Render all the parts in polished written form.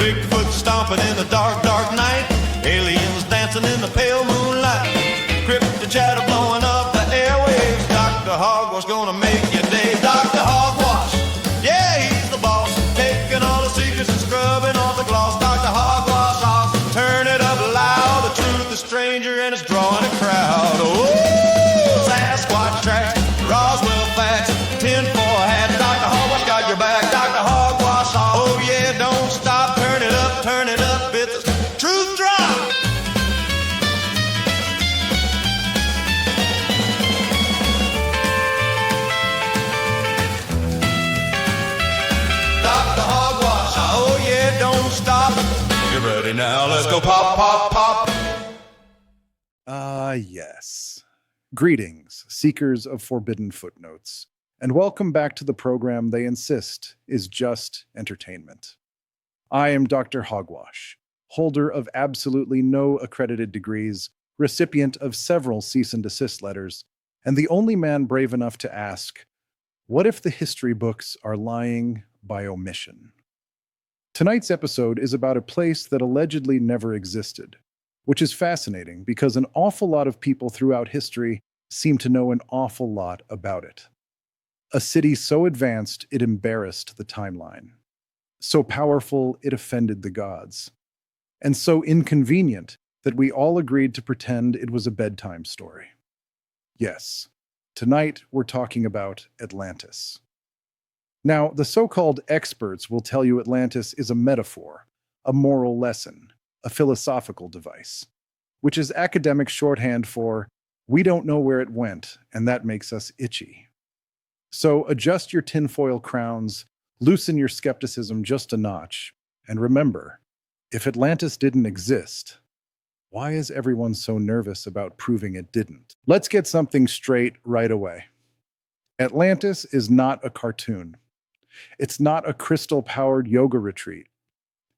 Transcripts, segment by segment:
Bigfoot stomping in the dark, dark night. Aliens dancing in the pale moonlight. Cryptid chatter blowing up the airwaves. Dr. Hogwash gonna make your day. Dr. Hogwash, yeah, he's the boss. Taking all the secrets and scrubbing off the gloss. Dr. Hogwash, awesome. Turn it up loud. The truth is stranger and it's drawing a crowd. Oh, Sasquatch tracks, Roswell facts, tinfoil hats. Dr. Hogwash got your back. Dr. Hogwash, oh yeah, don't stop. Turn it up, it's a truth drop. Dr. Hogwash, oh yeah, don't stop. You ready now? Let's go pop, pop, pop. Yes. Greetings, seekers of forbidden footnotes, and welcome back to the program they insist is just entertainment. I am Dr. Hogwash, holder of absolutely no accredited degrees, recipient of several cease and desist letters, and the only man brave enough to ask, what if the history books are lying by omission? Tonight's episode is about a place that allegedly never existed, which is fascinating because an awful lot of people throughout history seem to know an awful lot about it. A city so advanced it embarrassed the timeline, so powerful it offended the gods, and so inconvenient that we all agreed to pretend it was a bedtime story. Yes, tonight we're talking about Atlantis. Now, the so-called experts will tell you Atlantis is a metaphor, a moral lesson, a philosophical device, which is academic shorthand for, we don't know where it went, and that makes us itchy. So adjust your tinfoil crowns, loosen your skepticism just a notch, and remember, if Atlantis didn't exist, why is everyone so nervous about proving it didn't? Let's get something straight right away. Atlantis is not a cartoon. It's not a crystal-powered yoga retreat.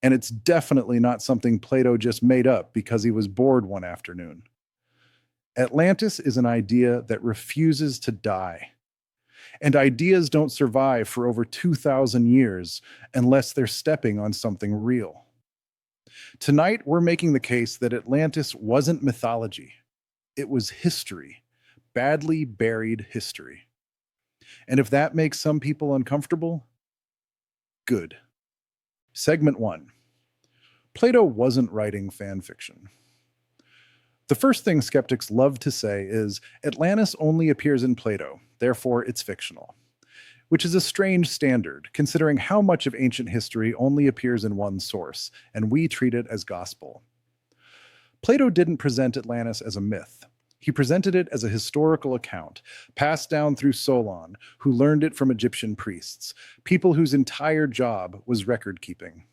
And it's definitely not something Plato just made up because he was bored one afternoon. Atlantis is an idea that refuses to die. And ideas don't survive for over 2,000 years unless they're stepping on something real. Tonight, we're making the case that Atlantis wasn't mythology. It was history, badly buried history. And if that makes some people uncomfortable, good. Segment 1. Plato wasn't writing fan fiction. The first thing skeptics love to say is Atlantis only appears in Plato, therefore it's fictional, which is a strange standard considering how much of ancient history only appears in one source, and we treat it as gospel. Plato didn't present Atlantis as a myth. He presented it as a historical account, passed down through Solon, who learned it from Egyptian priests, people whose entire job was record-keeping.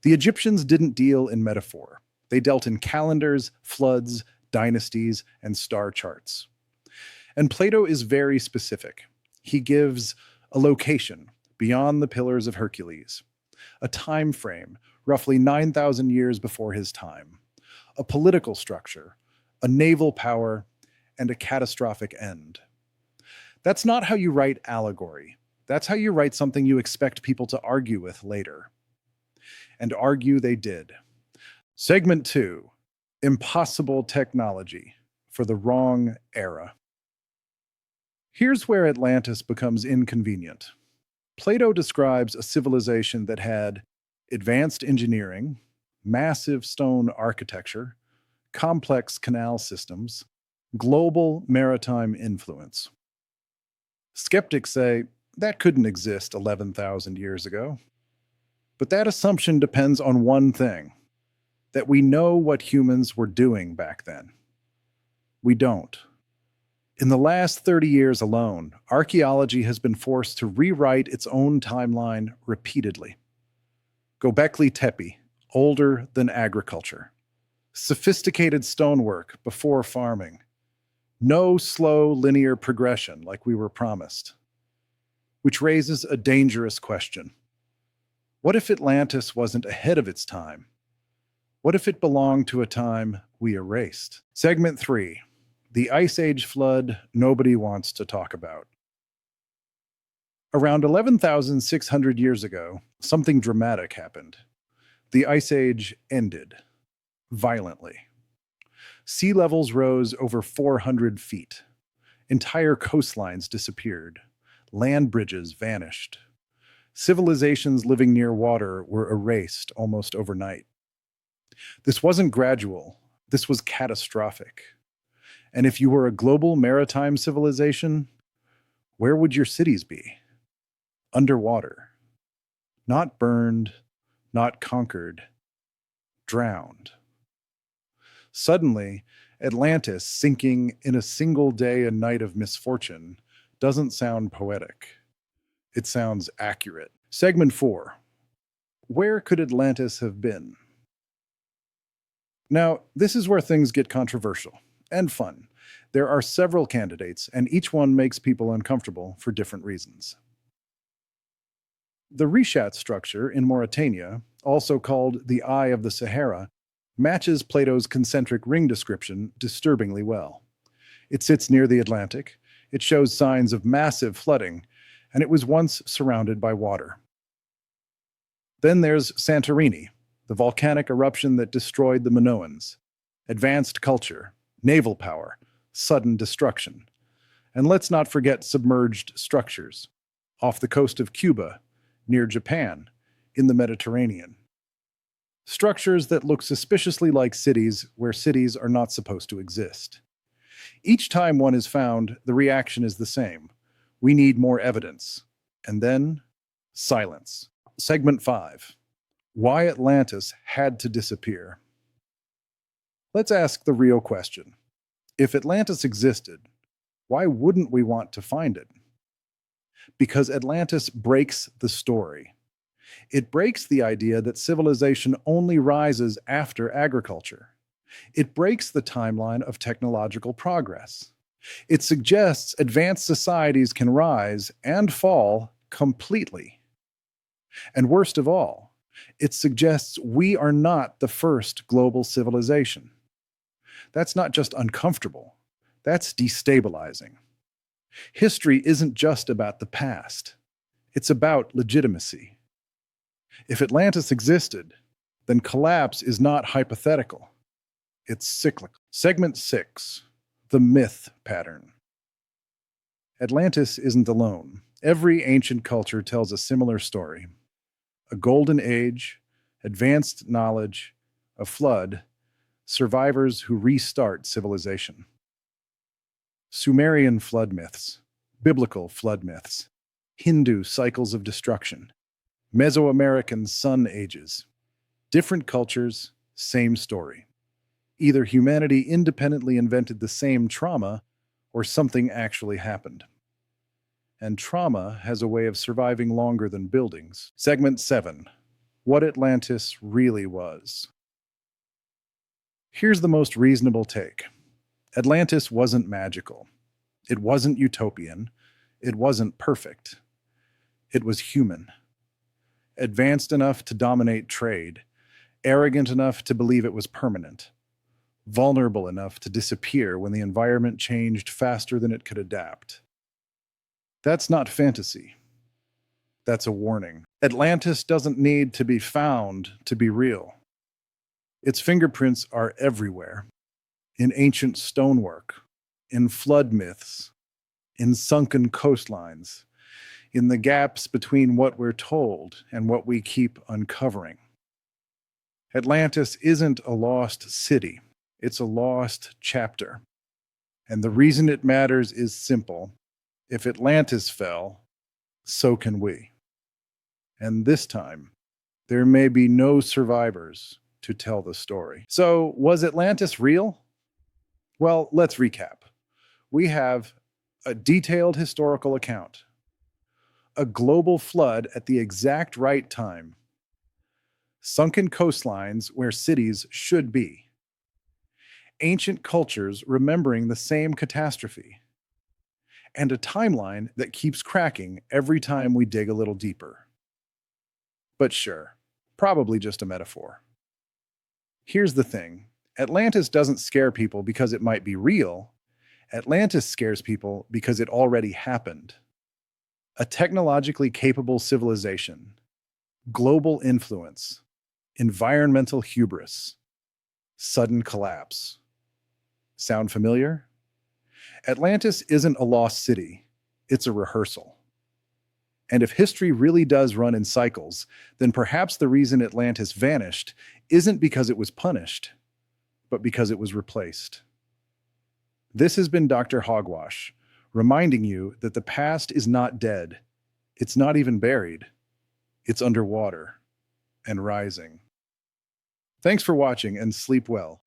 The Egyptians didn't deal in metaphor. They dealt in calendars, floods, dynasties, and star charts. And Plato is very specific. He gives a location beyond the Pillars of Hercules, a time frame roughly 9,000 years before his time, a political structure, a naval power, and a catastrophic end. That's not how you write allegory. That's how you write something you expect people to argue with later. And argue they did. Segment 2, Impossible Technology for the Wrong Era. Here's where Atlantis becomes inconvenient. Plato describes a civilization that had advanced engineering, massive stone architecture, complex canal systems, global maritime influence. Skeptics say that couldn't exist 11,000 years ago. But that assumption depends on one thing, that we know what humans were doing back then. We don't. In the last 30 years alone, archaeology has been forced to rewrite its own timeline repeatedly. Göbekli Tepe, older than agriculture. Sophisticated stonework before farming. No slow linear progression like we were promised. Which raises a dangerous question. What if Atlantis wasn't ahead of its time? What if it belonged to a time we erased? Segment 3. The Ice Age flood nobody wants to talk about. Around 11,600 years ago, something dramatic happened. The Ice Age ended violently. Sea levels rose over 400 feet. Entire coastlines disappeared. Land bridges vanished. Civilizations living near water were erased almost overnight. This wasn't gradual, this was catastrophic. And if you were a global maritime civilization, where would your cities be? Underwater. Not burned, not conquered, drowned. Suddenly, Atlantis sinking in a single day and night of misfortune doesn't sound poetic. It sounds accurate. Segment 4. Where could Atlantis have been? Now, this is where things get controversial and fun. There are several candidates, and each one makes people uncomfortable for different reasons. The Rishat structure in Mauritania, also called the Eye of the Sahara, matches Plato's concentric ring description disturbingly well. It sits near the Atlantic, it shows signs of massive flooding, and it was once surrounded by water. Then there's Santorini, the volcanic eruption that destroyed the Minoans. Advanced culture, naval power, sudden destruction. And let's not forget submerged structures, off the coast of Cuba, near Japan, in the Mediterranean. Structures that look suspiciously like cities where cities are not supposed to exist. Each time one is found, the reaction is the same. We need more evidence. And then, silence. Segment 5. Why Atlantis had to disappear. Let's ask the real question. If Atlantis existed, why wouldn't we want to find it? Because Atlantis breaks the story. It breaks the idea that civilization only rises after agriculture. It breaks the timeline of technological progress. It suggests advanced societies can rise and fall completely. And worst of all, it suggests we are not the first global civilization. That's not just uncomfortable, that's destabilizing. History isn't just about the past, it's about legitimacy. If Atlantis existed, then collapse is not hypothetical, it's cyclical. Segment 6. The myth pattern. Atlantis isn't alone. Every ancient culture tells a similar story. A golden age, advanced knowledge, a flood, survivors who restart civilization. Sumerian flood myths, biblical flood myths, Hindu cycles of destruction, Mesoamerican sun ages. Different cultures, same story. Either humanity independently invented the same trauma, or something actually happened. And trauma has a way of surviving longer than buildings. Segment 7. What Atlantis really was. Here's the most reasonable take. Atlantis wasn't magical. It wasn't utopian. It wasn't perfect. It was human. Advanced enough to dominate trade. Arrogant enough to believe it was permanent. Vulnerable enough to disappear when the environment changed faster than it could adapt. That's not fantasy. That's a warning. Atlantis doesn't need to be found to be real. Its fingerprints are everywhere. In ancient stonework, in flood myths, in sunken coastlines, in the gaps between what we're told and what we keep uncovering. Atlantis isn't a lost city. It's a lost chapter. And the reason it matters is simple. If Atlantis fell, so can we. And this time, there may be no survivors to tell the story. So, was Atlantis real? Well, let's recap. We have a detailed historical account, a global flood at the exact right time, sunken coastlines where cities should be, ancient cultures remembering the same catastrophe, and a timeline that keeps cracking every time we dig a little deeper. But sure, probably just a metaphor. Here's the thing. Atlantis doesn't scare people because it might be real. Atlantis scares people because it already happened. A technologically capable civilization, global influence, environmental hubris, sudden collapse. Sound familiar? Atlantis isn't a lost city, it's a rehearsal. And if history really does run in cycles, then perhaps the reason Atlantis vanished isn't because it was punished, but because it was replaced. This has been Dr. Hogwash, reminding you that the past is not dead. It's not even buried. It's underwater and rising. Thanks for watching and sleep well.